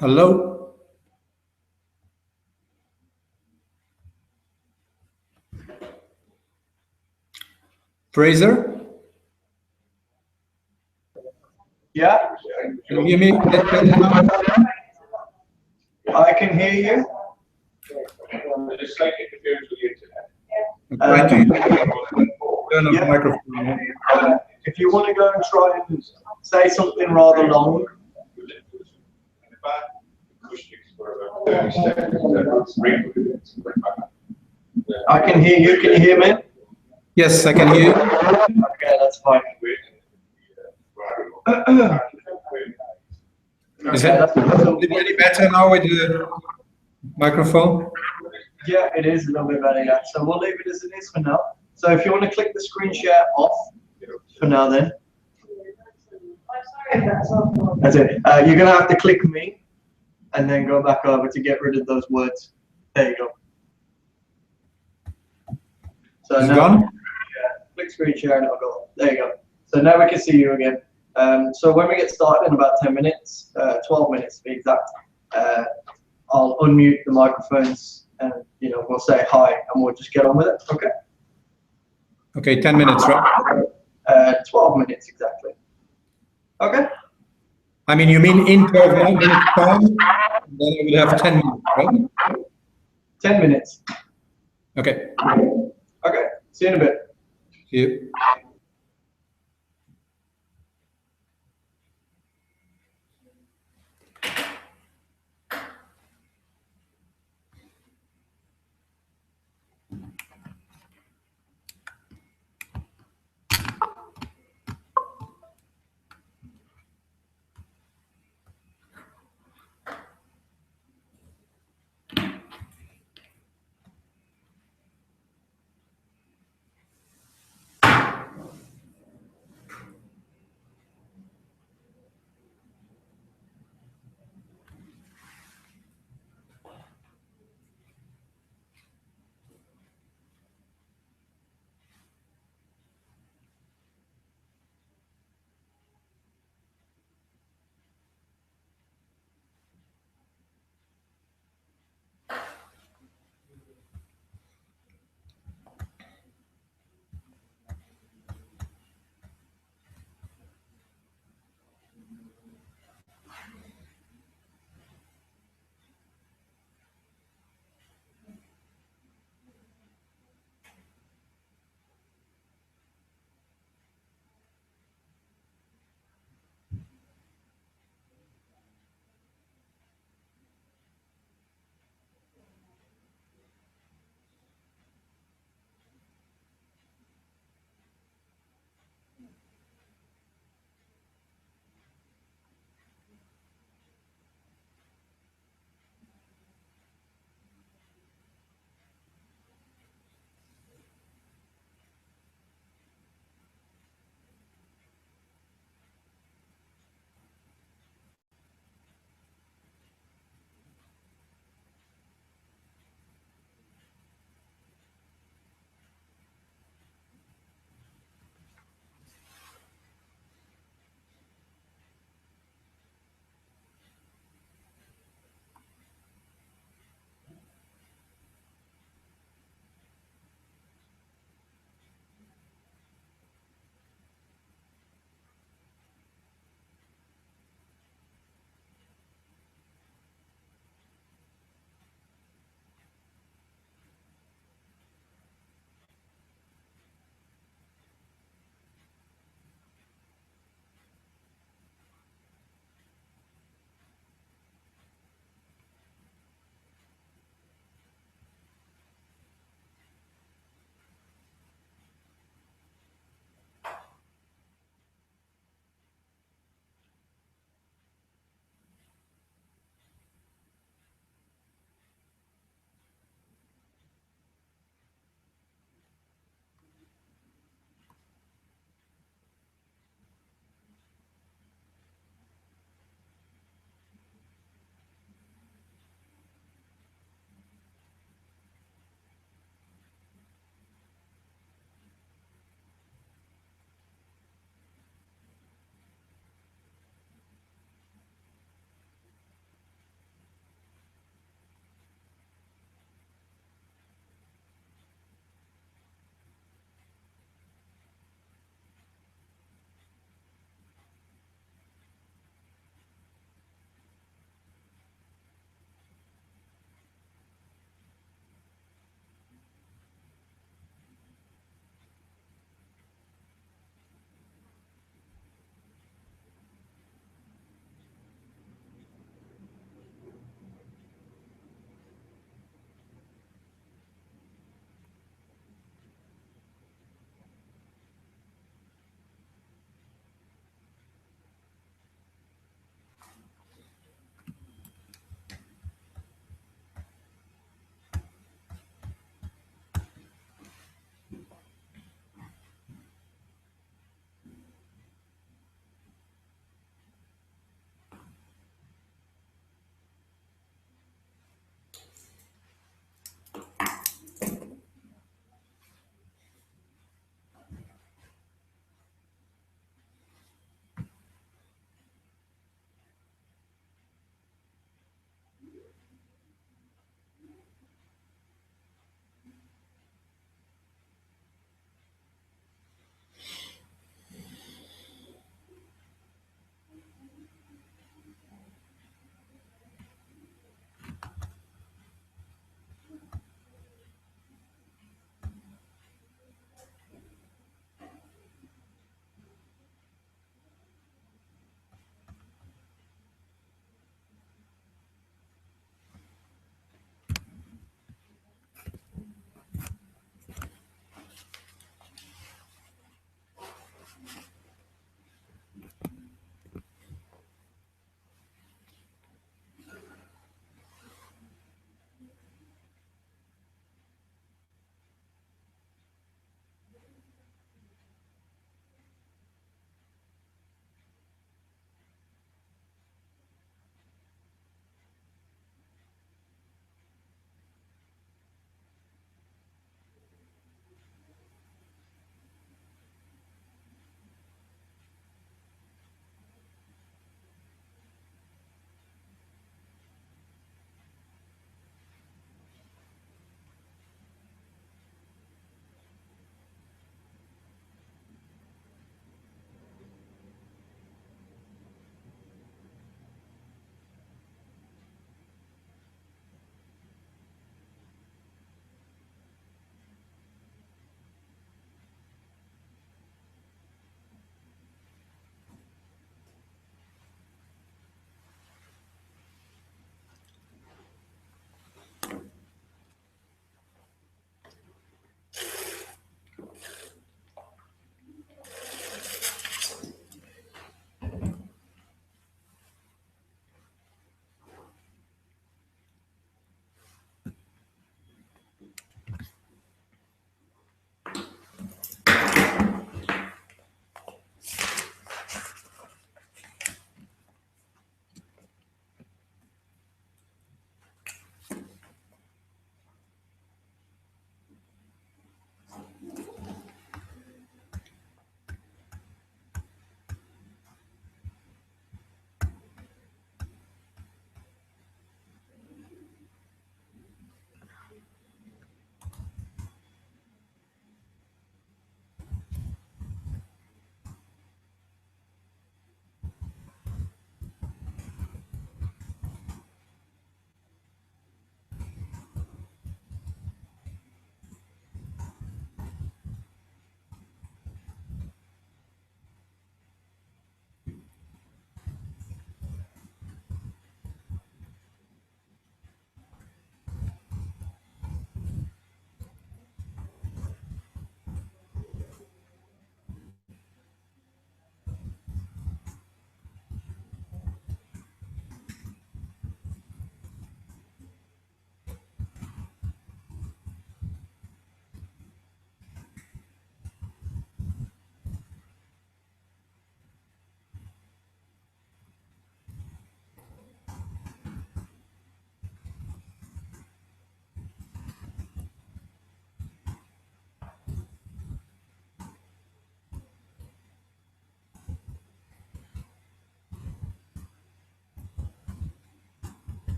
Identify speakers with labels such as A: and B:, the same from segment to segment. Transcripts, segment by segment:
A: Hello? Fraser?
B: Yeah,
A: Can you hear me?
B: I can hear you.
C: There's slight interference with the internet.
A: I'm trying to turn on the
B: Yeah.
A: microphone.
B: If you want to go and try and say something rather long,
C: In the back, acoustics for about 30 seconds.
B: I can hear you. Can you hear me?
A: Yes, I can hear you.
B: Okay, that's fine.
A: Is
B: Okay,
A: it
B: that's
A: any better now with the microphone?
B: yeah, it is a little bit better. Yeah. So we'll leave it as it is for now. So if you want to click the screen share off for now, then that's it. You're gonna have to click me and then go back over to get rid of those words. There you go. So
A: Is it
B: now,
A: gone?
B: yeah, click screen share and it'll go. There you go. So now we can see you again. So when we get started in about 10 minutes, 12 minutes to be exact, I'll unmute the microphones and we'll say hi and we'll just get on with it. Okay.
A: Okay, 10 minutes, right?
B: 12 minutes exactly. Okay.
A: I mean, you mean in 12 minutes time, then I would have 10 minutes, right?
B: 10 minutes.
A: Okay,
B: Okay. See you in a bit.
A: see you.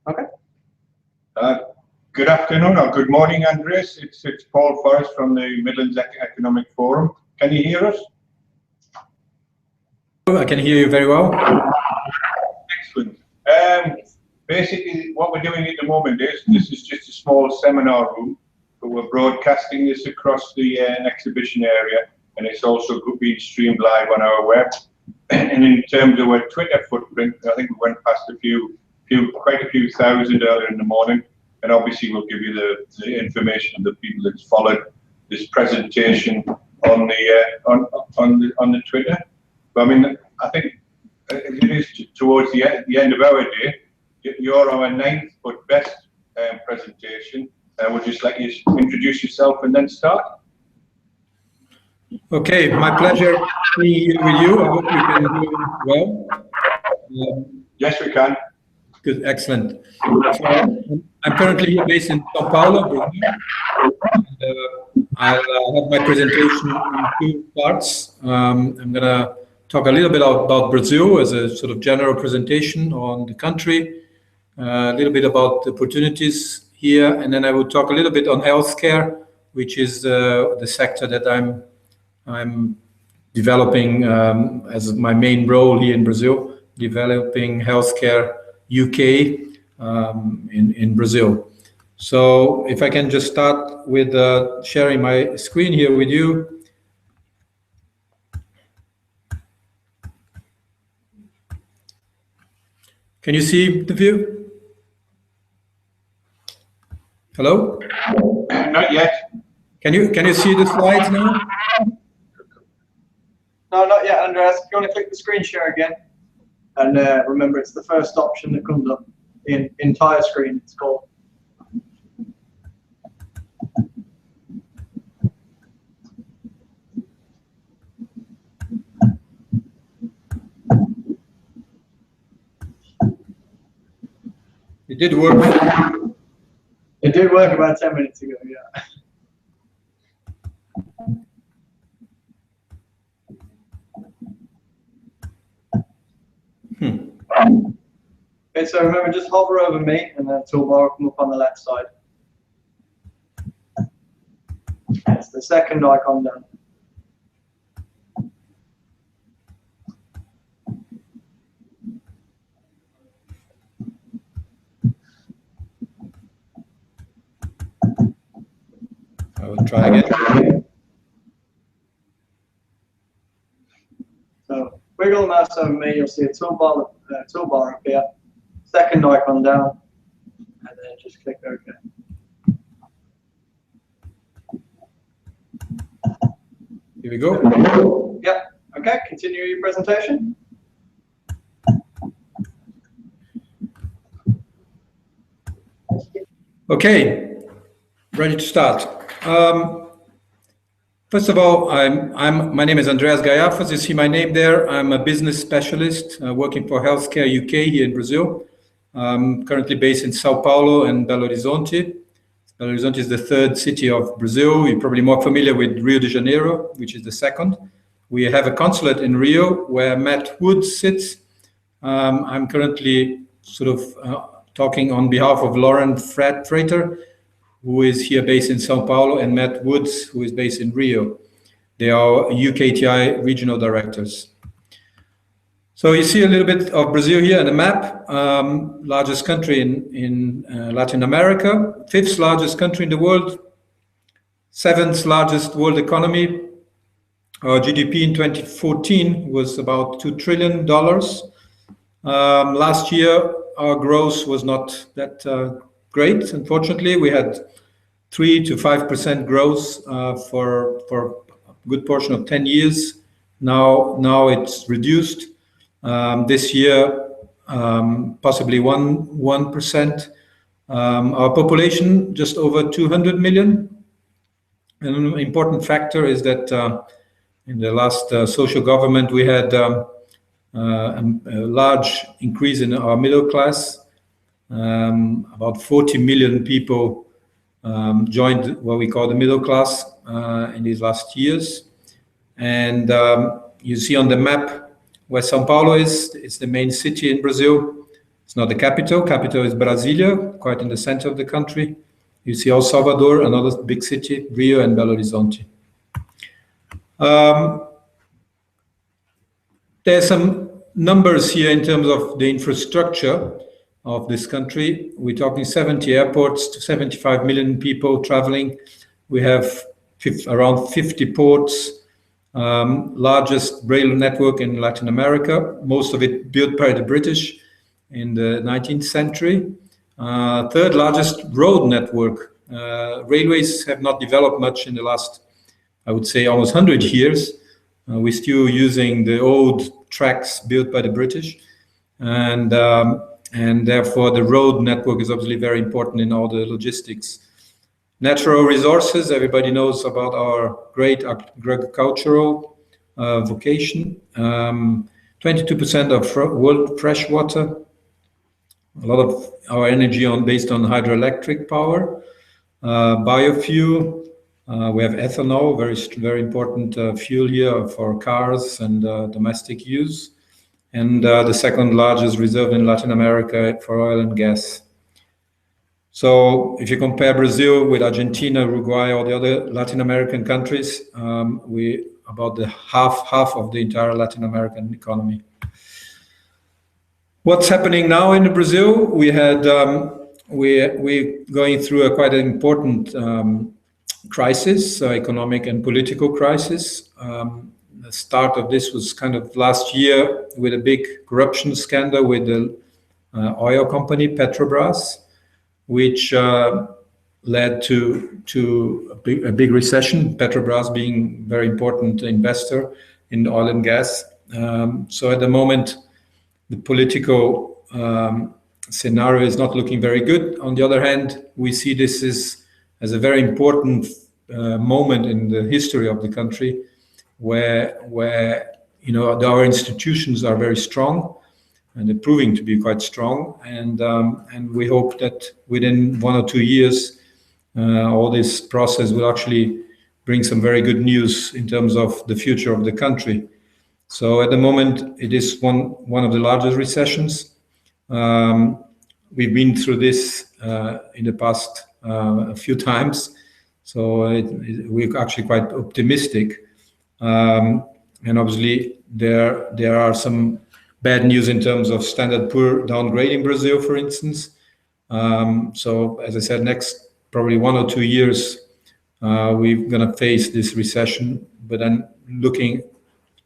B: Okay.
C: Good afternoon or good morning, Andres. It's Paul Forrest from the Midlands Economic Forum. Can you hear us?
A: I can hear you very well.
C: Excellent. Basically, what we're doing at the moment is this is just a small seminar room, but we're broadcasting this across the exhibition area, and it's also being streamed live on our web. And in terms of our Twitter footprint, I think we went past quite a few thousand earlier in the morning, and obviously we'll give you the information of the people that's followed this presentation on the Twitter. But I mean, I think it is towards the end of our day. You're our 9th but best presentation. We'll just let you introduce yourself and then start.
A: Okay, my pleasure being here with you. I hope you can hear me well.
C: Yes, we can.
A: Good, excellent. So, I'm currently here based in São Paulo, Brazil. I'll have my presentation in 2 parts. I'm going to talk a little bit about Brazil as a sort of general presentation on the country, a little bit about the opportunities here, and then I will talk a little bit on healthcare, which is the sector that I'm developing as my main role here in Brazil, developing healthcare UK in Brazil. So if I can just start with sharing my screen here with you. Can you see the view? Hello?
C: Not yet.
A: Can you see the slides now?
B: No, not yet, Andreas. If you want to click the screen share again, and remember, it's the first option that comes up in entire screen. It's called.
A: It did work.
B: It did work about 10 minutes ago, yeah. Okay, so remember, just hover over me and the toolbar will come up on the left side. It's the second icon down.
A: I will try again.
B: So wiggle the mouse over me, you'll see a toolbar up here, second icon down, and then just click OK.
A: Here we go.
B: Yep, okay, continue your presentation.
A: Okay, ready to start. First of all, my name is Andreas Gaiafas. You see my name there. I'm a business specialist working for Healthcare UK here in Brazil. I'm currently based in Sao Paulo and Belo Horizonte. Belo Horizonte is the 3rd city of Brazil. You're probably more familiar with Rio de Janeiro, which is the 2nd. We have a consulate in Rio where Matt Woods sits. I'm currently sort of talking on behalf of Lauren Frater, who is here based in Sao Paulo, and Matt Woods, who is based in Rio. They are UKTI regional directors. So you see a little bit of Brazil here on the map. Largest country in Latin America, 5th largest country in the world, 7th largest world economy. Our GDP in 2014 was about $2 trillion. Last year, our growth was not that great. Unfortunately, we had 3 to 5% growth for a good portion of 10 years. Now it's reduced. This year, possibly 1%. Our population just over 200 million. An important factor is that in the last social government, we had a large increase in our middle class. About 40 million people joined what we call the middle class in these last years. And you see on the map where São Paulo is. It's the main city in Brazil. It's not the capital. Capital is Brasilia, quite in the center of the country. You see El Salvador, another big city, Rio and Belo Horizonte. There's some numbers here in terms of the infrastructure of this country. We're talking 70 airports to 75 million people traveling. We have around 50 ports, largest rail network in Latin America, most of it built by the British in the 19th century. Third largest road network. Railways have not developed much in the last, I would say, almost 100 years. We're still using the old tracks built by the British, and therefore the road network is obviously very important in all the logistics. Natural resources, everybody knows about our great agricultural vocation. 22% of world fresh water. A lot of our energy based on hydroelectric power, biofuel. We have ethanol, very important fuel here for cars and domestic use, and the second largest reserve in Latin America for oil and gas. So if you compare Brazil with Argentina, Uruguay, all the other Latin American countries, we about the half of the entire Latin American economy. What's happening now in Brazil? We're going through a quite important crisis, economic and political crisis. The start of this was kind of last year with a big corruption scandal with the oil company Petrobras, which led to a big recession, Petrobras being a very important investor in oil and gas. So at the moment, the political scenario is not looking very good. On the other hand, we see this as a very important moment in the history of the country, where our institutions are very strong, and they're proving to be quite strong. And we hope that within 1 or 2 years, all this process will actually bring some very good news in terms of the future of the country. So at the moment, it is one of the largest recessions. We've been through this in the past a few times, so we're actually quite optimistic. And obviously, there are some bad news in terms of Standard & Poor's downgrading Brazil, for instance. So as I said, next probably 1 or 2 years, we're going to face this recession, but then looking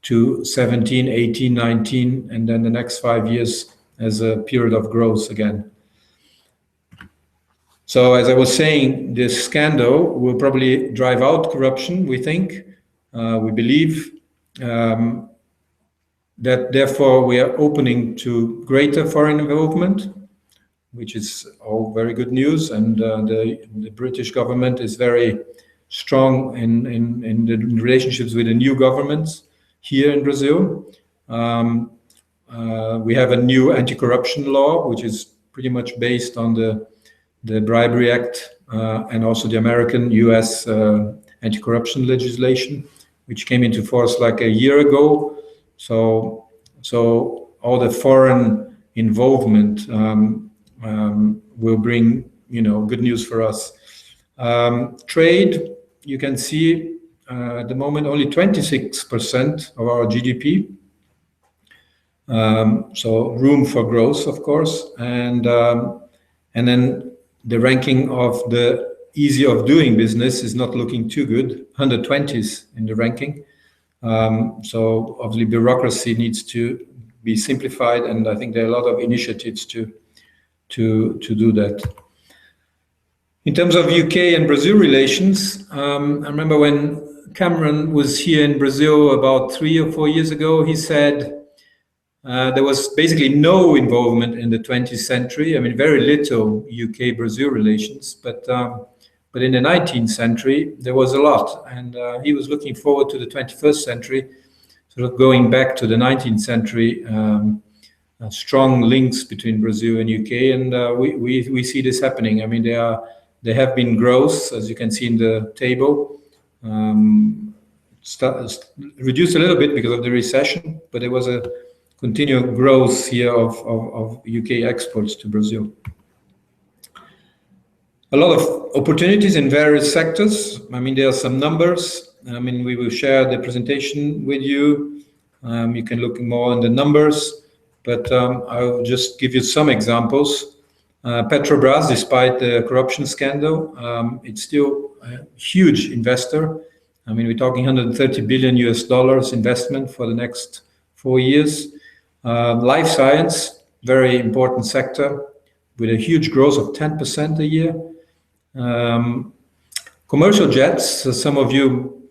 A: to 17, 18, 19, and then the next 5 years as a period of growth again. So as I was saying, this scandal will probably drive out corruption, we think. We believe that therefore we are opening to greater foreign involvement, which is all very good news. And the British government is very strong in the relationships with the new governments here in Brazil. We have a new anti-corruption law, which is pretty much based on the Bribery Act and also the American US anti-corruption legislation, which came into force like a year ago. So all the foreign involvement will bring good news for us. Trade, you can see at the moment only 26% of our GDP. So room for growth, of course, and then the ranking of the easy of doing business is not looking too good. 120s in the ranking. So obviously bureaucracy needs to be simplified, and I think there are a lot of initiatives to do that. In terms of UK and Brazil relations, I remember when Cameron was here in Brazil about 3 or 4 years ago, he said there was basically no involvement in the 20th century. I mean, very little UK-Brazil relations, but in the 19th century, there was a lot. And he was looking forward to the 21st century, sort of going back to the 19th century, strong links between Brazil and UK. And we see this happening. I mean, there have been growth, as you can see in the table, reduced a little bit because of the recession, but there was a continued growth here of UK exports to Brazil. A lot of opportunities in various sectors. I mean, there are some numbers. I mean, we will share the presentation with you. You can look more on the numbers, but I'll just give you some examples. Petrobras, despite the corruption scandal, it's still a huge investor. I mean, we're talking 130 billion US dollars investment for the next 4 years. Life science, very important sector with a huge growth of 10% a year. Commercial jets, so some of you,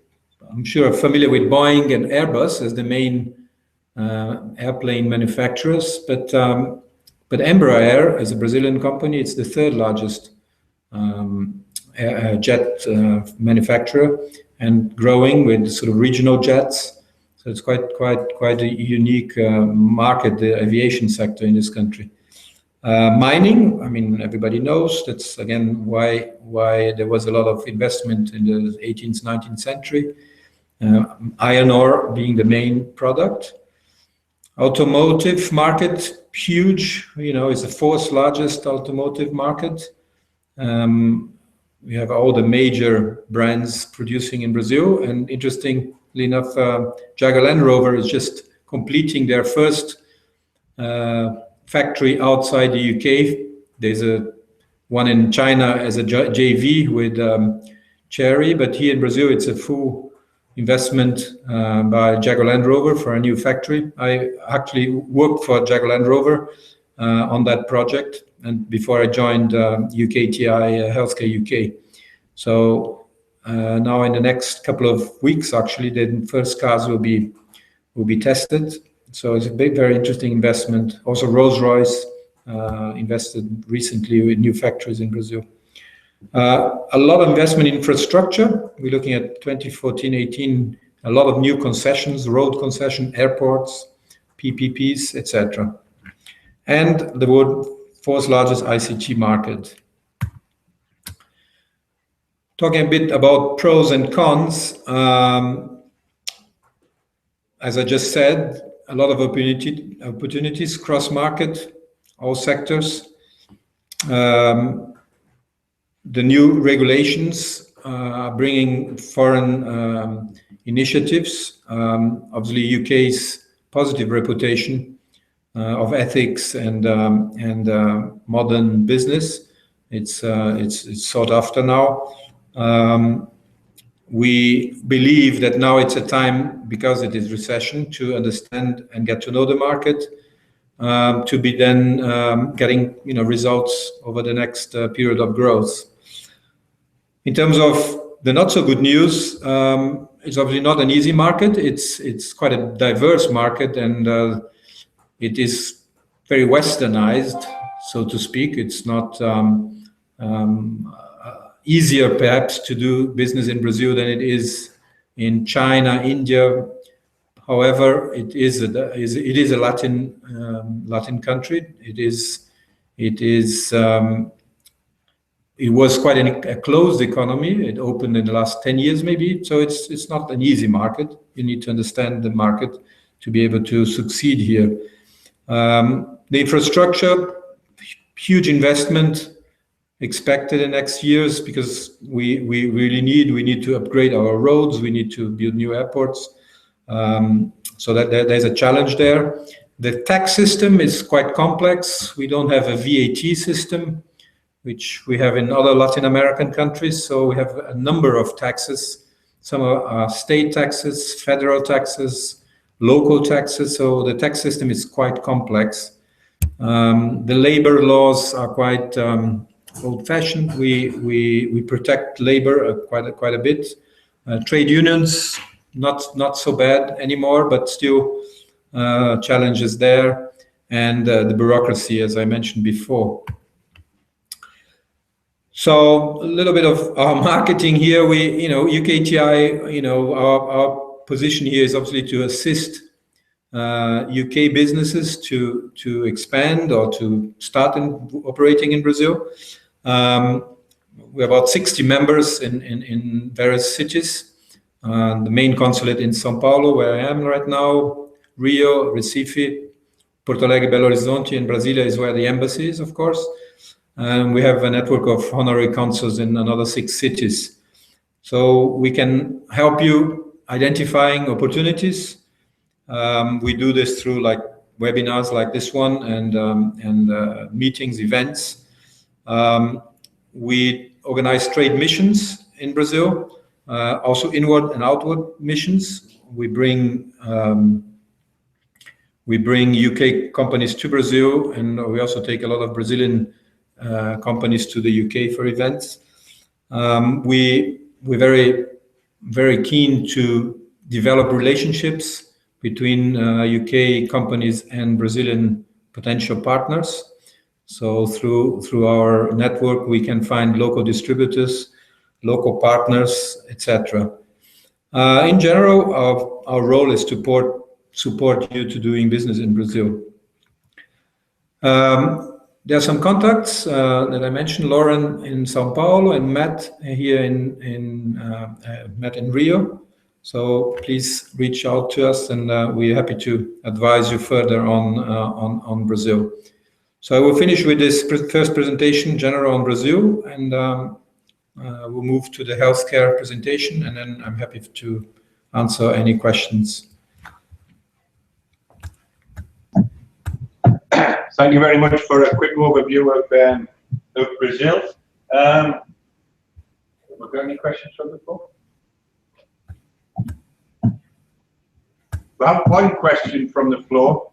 A: I'm sure, are familiar with Boeing and Airbus as the main airplane manufacturers, but Embraer, as a Brazilian company, it's the third largest jet manufacturer and growing with sort of regional jets. So it's quite a unique market, the aviation sector in this country. Mining, I mean, everybody knows that's again why there was a lot of investment in the 18th, 19th century. Iron ore being the main product. Automotive market, huge. You know, it's the fourth largest automotive market. We have all the major brands producing in Brazil, and interestingly enough, Jaguar Land Rover is just completing their first factory outside the UK. There's one in China as a JV with Chery, but here in Brazil, it's a full investment by Jaguar Land Rover for a new factory. I actually worked for Jaguar Land Rover on that project, and before I joined UKTI Healthcare UK. So now in the next couple of weeks, actually, the first cars will be tested. So it's a very interesting investment. Also, Rolls-Royce invested recently with new factories in Brazil. A lot of investment in infrastructure. We're looking at 2014-18, a lot of new concessions, road concession, airports, PPPs, etc. And the world's fourth largest ICT market. Talking a bit about pros and cons. As I just said, a lot of opportunities, cross-market, all sectors. The new regulations are bringing foreign initiatives. Obviously, UK's positive reputation of ethics and modern business. It's sought after now. We believe that now it's a time, because it is recession, to understand and get to know the market, to be then getting results over the next period of growth. In terms of the not so good news, it's obviously not an easy market. It's quite a diverse market, and it is very westernized, so to speak. It's not easier perhaps to do business in Brazil than it is in China, India. However, it is a Latin country. It was quite a closed economy. It opened in the last 10 years, maybe. So it's not an easy market. You need to understand the market to be able to succeed here. The infrastructure, huge investment expected in the next years, because we really need to upgrade our roads. We need to build new airports. So that there's a challenge there. The tax system is quite complex. We don't have a VAT system, which we have in other Latin American countries. So we have a number of taxes. Some are state taxes, federal taxes, local taxes. So the tax system is quite complex. The labor laws are quite old-fashioned. We protect labor quite a bit. Trade unions, not so bad anymore, but still challenges there. And the bureaucracy, as I mentioned before. So a little bit of our marketing here. UKTI, our position here is obviously to assist UK businesses to expand or to start operating in Brazil. We're about 60 members in various cities. The main consulate in São Paulo, where I am right now, Rio, Recife, Porto Alegre, Belo Horizonte, and Brasilia is where the embassy is, of course. And we have a network of honorary consuls in another 6 cities. So we can help you identifying opportunities. We do this through like webinars like this one and meetings, events. We organize trade missions in Brazil, also inward and outward missions. We bring UK companies to Brazil, and we also take a lot of Brazilian companies to the UK for events. We're very keen to develop relationships between UK companies and Brazilian potential partners. So through our network, we can find local distributors, local partners, etc. In general, our role is to support you to doing business in Brazil. There are some contacts that I mentioned: Lauren in São Paulo and Matt here Matt in Rio. So please reach out to us, and we're happy to advise you further on Brazil. So I will finish with this first presentation, general on Brazil, and we'll move to the healthcare presentation, and then I'm happy to answer any questions.
C: Thank you very much for a quick overview of Brazil. Have we got any questions from the floor? We have one question from the floor.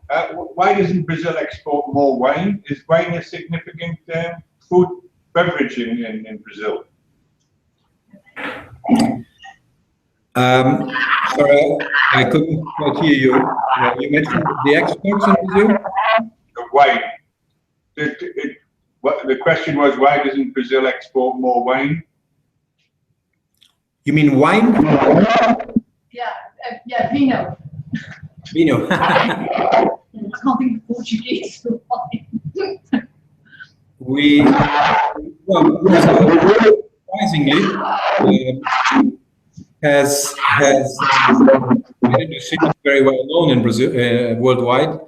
C: Why doesn't Brazil export more wine? Is wine a significant food beverage in Brazil?
A: Sorry, I couldn't quite hear you. You mentioned the exports in Brazil?
C: Of wine. The question was, why doesn't Brazil export more wine?
A: You mean wine?
D: Yeah, vino.
A: Vino.
D: I can't think Portuguese for wine.
A: Surprisingly, has very well known in Brazil, worldwide.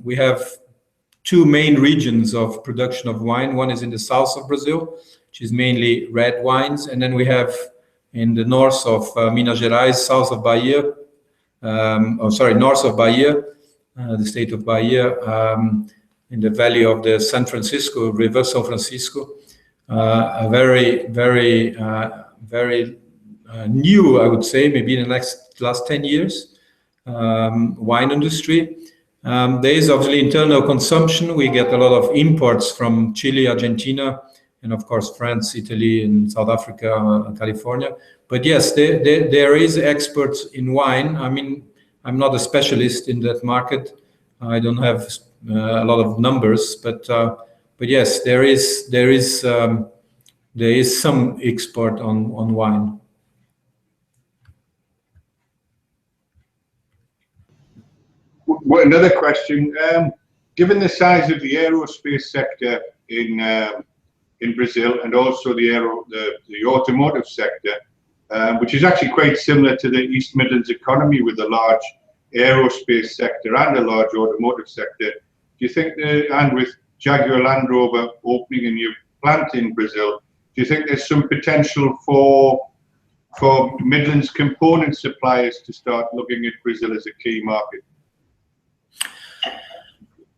A: We have 2 main regions of production of wine. One is in the south of Brazil, which is mainly red wines, and then we have in the north of Minas Gerais, south of Bahia, north of Bahia, the state of Bahia, in the valley of the San Francisco River, São Francisco, a very new, I would say, maybe in the last 10 years, wine industry. There is obviously internal consumption. We get a lot of imports from Chile, Argentina, and of course France, Italy, and South Africa, California. But yes, there is exports in wine. I mean, I'm not a specialist in that market. I don't have a lot of numbers, but yes, there is some export on wine.
C: Well, another question. Given the size of the aerospace sector in Brazil, and also the automotive sector, which is actually quite similar to the East Midlands economy, with a large aerospace sector and a large automotive sector, do you think, and with Jaguar Land Rover opening a new plant in Brazil, do you think there's some potential for Midlands component suppliers to start looking at Brazil as a key market?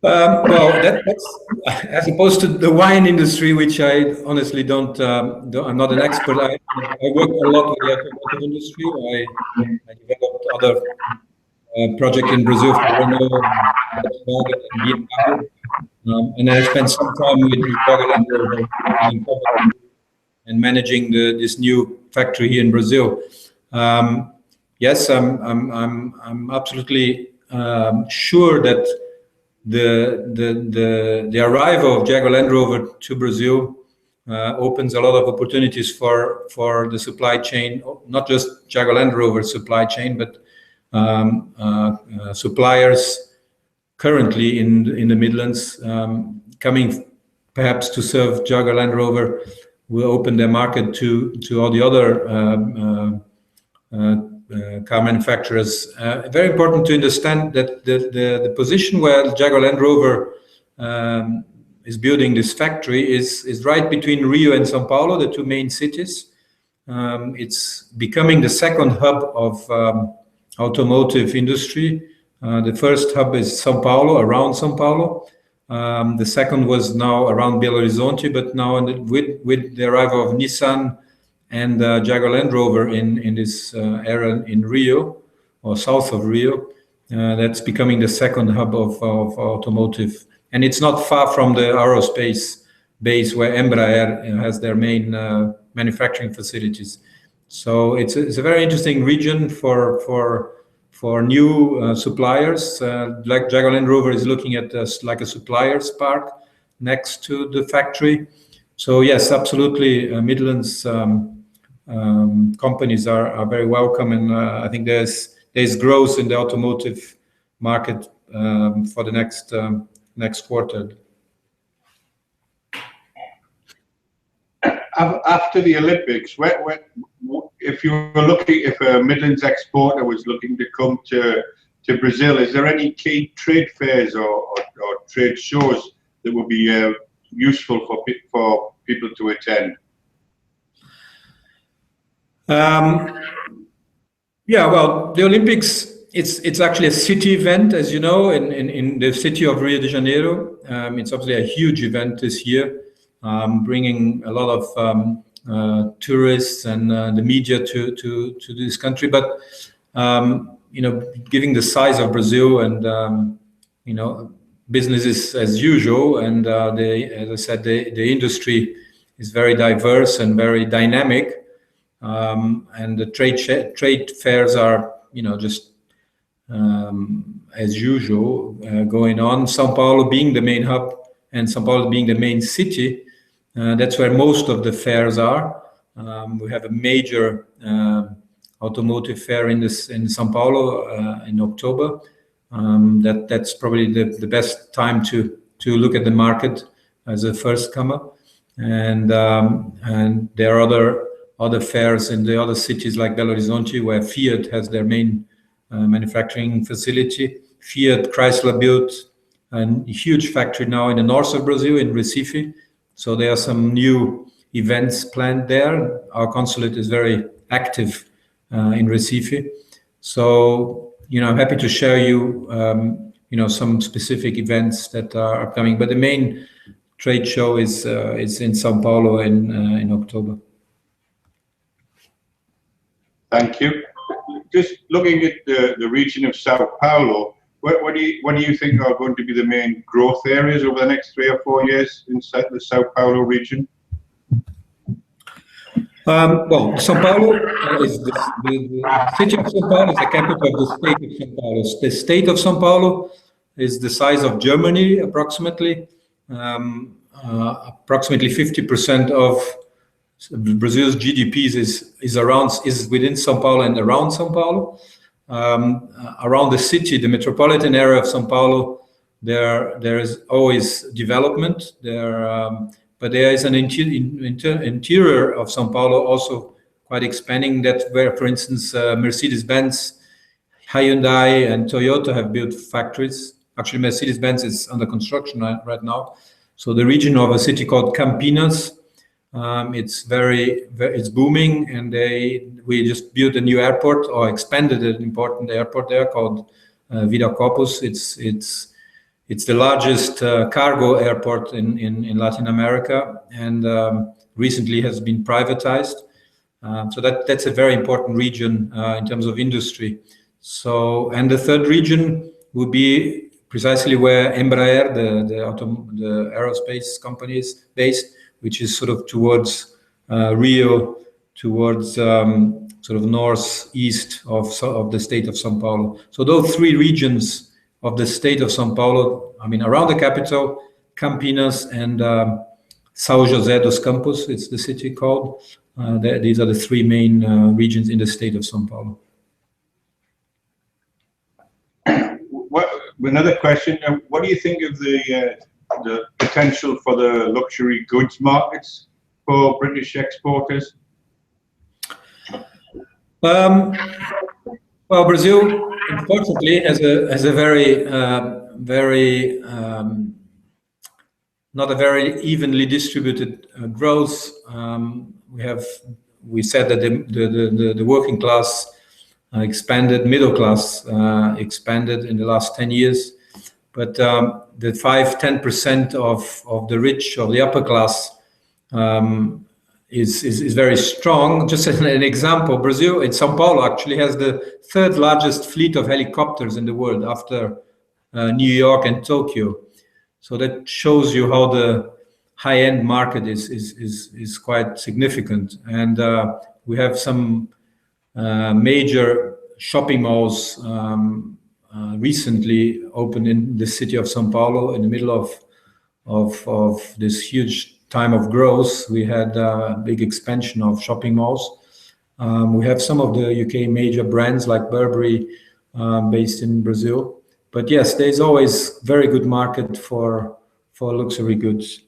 A: Well, that's as opposed to the wine industry, which I honestly don't. I'm not an expert. I work a lot with the automotive industry. I developed other projects in Brazil for Renault, Volkswagen, and BMW, and I spent some time with Jaguar and managing this new factory here in Brazil. Yes, I'm absolutely sure that the arrival of Jaguar Land Rover to Brazil opens a lot of opportunities for the supply chain, not just Jaguar Land Rover supply chain, but suppliers currently in the Midlands coming perhaps to serve Jaguar Land Rover will open their market to all the other car manufacturers. Very important to understand that the position where Jaguar Land Rover is building this factory is right between Rio and São Paulo, the two main cities. It's becoming the second hub of automotive industry. The first hub is São Paulo, around São Paulo. The second was now around Belo Horizonte, but now with the arrival of Nissan and Jaguar Land Rover in this area in Rio, or south of Rio, that's becoming the second hub of automotive. And it's not far from the aerospace base where Embraer has their main manufacturing facilities. So it's a very interesting region for new suppliers. Like Jaguar Land Rover is looking at like a suppliers park next to the factory. So yes, absolutely, Midlands companies are very welcome, and I think there's growth in the automotive market for the next quarter.
C: After the Olympics, if a Midlands exporter was looking to come to Brazil, is there any key trade fairs or trade shows that would be useful for people to attend?
A: Yeah, well, the Olympics, it's actually a city event, as you know, in the city of Rio de Janeiro. It's obviously a huge event this year, bringing a lot of tourists and the media to this country. But given the size of Brazil and business is as usual, and as I said, the industry is very diverse and very dynamic. And the trade fairs are, just as usual going on. São Paulo being the main hub and São Paulo being the main city, that's where most of the fairs are. We have a major automotive fair in São Paulo in October. That's probably the best time to look at the market as a first comer, and there are other fairs in the other cities like Belo Horizonte, where Fiat has their main manufacturing facility. Fiat Chrysler built a huge factory now in the north of Brazil, in Recife. So there are some new events planned there. Our consulate is very active in Recife. So, I'm happy to share you, some specific events that are upcoming. But the main trade show is in São Paulo in October.
C: Thank you. Just looking at the region of Sao Paulo, what do you think are going to be the main growth areas over the next 3 or 4 years inside the Sao Paulo region?
A: Well, São Paulo is the city of São Paulo is the capital of the state of São Paulo. The state of São Paulo is the size of Germany, approximately. Approximately 50% of Brazil's GDP is within São Paulo and around São Paulo. Around the city, the metropolitan area of São Paulo, there is always development there, but there is an interior of São Paulo also quite expanding. That where, for instance, Mercedes-Benz, Hyundai, and Toyota have built factories. Actually, Mercedes-Benz is under construction right now. So the region of a city called Campinas, it's booming, and we just built a new airport, or expanded an important airport there called Viracopos. It's the largest cargo airport in Latin America, and recently has been privatized. So that's a very important region in terms of industry. So, and the third region would be precisely where Embraer, the aerospace company, is based, which is sort of towards Rio, towards sort of northeast of the state of São Paulo. So those three regions of the state of São Paulo, around the capital, Campinas and São José dos Campos, it's the city called. These are the three main regions in the state of São Paulo.
C: Another question, what do you think of the potential for the luxury goods markets for British exporters?
A: Well, Brazil, unfortunately, has a very, not a very evenly distributed growth. We said that the working class expanded, middle class expanded in the last 10 years, but the 5-10% of the rich, of the upper class, is very strong. Just as an example, Brazil, in São Paulo, actually has the third largest fleet of helicopters in the world after New York and Tokyo. So that shows you how the high-end market is quite significant. And we have some major shopping malls recently opened in the city of São Paulo in the middle of this huge time of growth. We had a big expansion of shopping malls. We have some of the UK major brands like Burberry based in Brazil. But yes, there's always very good market for luxury goods.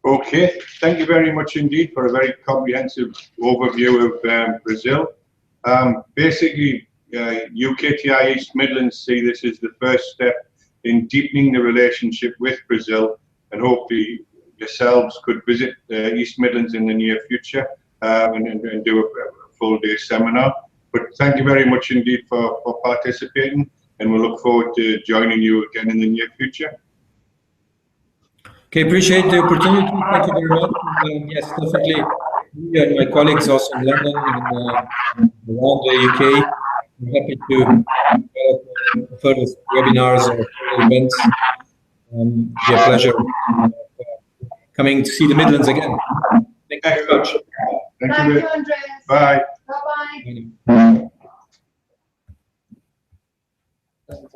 C: Okay, thank you very much indeed for a very comprehensive overview of Brazil. Basically, UKTI East Midlands see this as the first step in deepening the relationship with Brazil, and hopefully yourselves could visit East Midlands in the near future and do a full day seminar. But thank you very much indeed for participating, and we look forward to joining you again in the near future.
A: Okay, appreciate the opportunity. Thank you very much. Yes, definitely. Me and my colleagues also in London and around the UK, I'm happy to develop further webinars or events. Be a pleasure coming to see the Midlands again. Thank you very much.
C: Thank you,
D: Andreas.
C: Bye.
D: Bye-bye.
A: Bye.